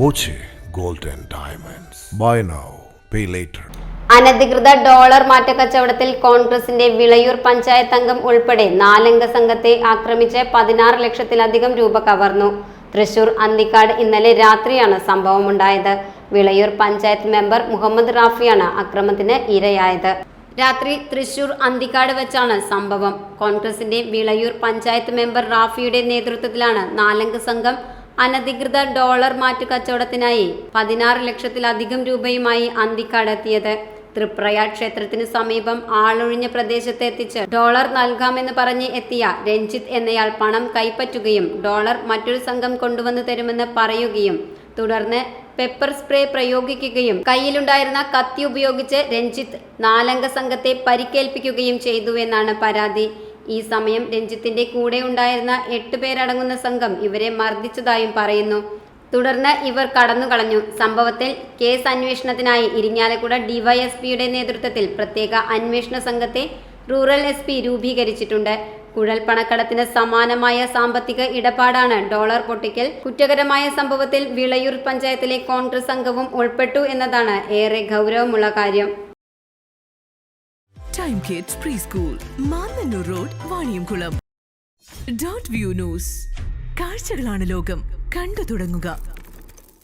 Boche Gold and Diamonds. Buy now, pay later. അനധികൃത dollar മാറ്റക്കച്ചവടത്തിൽ കോൺഗ്രസിന്റെ വിളയൂർ പഞ്ചായത്ത് അംഗം ഉൾപ്പെടെ 4 അംഗ സംഘത്തെ ആക്രമിച്ച് 16 ലക്ഷത്തിലധികം രൂപ കവർന്നു. തൃശൂർ അന്തിക്കാട് ഇന്നലെ രാത്രിയാണ് സംഭവമുണ്ടായത്. വിളയൂർ പഞ്ചായത്ത് മെമ്പർ മുഹമ്മദ് റാഫിയാണ് അക്രമത്തിന് ഇരയായത്. രാത്രി തൃശൂർ അന്തിക്കാട് വെച്ചാണ് സംഭവം. കോൺഗ്രസിന്റെ വിളയൂർ പഞ്ചായത്ത് മെമ്പർ റാഫിയുടെ നേതൃത്വത്തിലാണ് 4 അംഗ സംഘം അനധികൃത ഡോളർ മാറ്റുകച്ചവടത്തിനായി 16 ലക്ഷത്തിലധികം രൂപയുമായി അന്തിക്കാട് എത്തിയത്. തൃപ്രയാർ ക്ഷേത്രത്തിന് സമീപം ആളൊഴിഞ്ഞ പ്രദേശത്ത് എത്തിച്ച് ഡോളർ നൽകാമെന്ന് പറഞ്ഞ് എത്തിയ രഞ്ജിത്ത് എന്നയാൾ പണം കൈപ്പറ്റുകയും ഡോളർ മറ്റൊരു സംഘം കൊണ്ടുവന്നു തരുമെന്ന് പറയുകയും തുടർന്ന് പെപ്പർ സ്പ്രേ പ്രയോഗിക്കുകയും കയ്യിലുണ്ടായിരുന്ന കത്തി ഉപയോഗിച്ച് രഞ്ജിത്ത് 4 അംഗ സംഘത്തെ പരിക്കേൽപ്പിക്കുകയും ചെയ്തുവെന്നാണ് പരാതി. ഈ സമയം രഞ്ജിത്തിന്റെ കൂടെ ഉണ്ടായിരുന്ന 8 പേരടങ്ങുന്ന സംഘം ഇവരെ മർദ്ദിച്ചതായും പറയുന്നു. തുടർന്ന് ഇവർ കടന്നുകളഞ്ഞു. സംഭവത്തിൽ കേസ് അന്വേഷണത്തിനായി ഇരിങ്ങാലക്കുട ഡിവൈഎസ്പിയുടെ നേതൃത്വത്തിൽ പ്രത്യേക അന്വേഷണ സംഘത്തെ റൂറൽ SP രൂപീകരിച്ചിട്ടുണ്ട്. കുഴൽപ്പണക്കടത്തിന് സമാനമായ സാമ്പത്തിക ഇടപാടാണ് ഡോളർ പൊട്ടിക്കൽ. കുറ്റകരമായ സംഭവത്തിൽ വിളയൂർ പഞ്ചായത്തിലെ കോൺഗ്രസ് അംഗവും ഉൾപ്പെട്ടു എന്നതാണ് ഏറെ ഗൗരവമുള്ള കാര്യം. Time Kids Preschool, Mannannur road, Vaniyamkulam. Dot view news. കാഴ്ചകളാണ് ലോകം, കണ്ടു തുടങ്ങുക.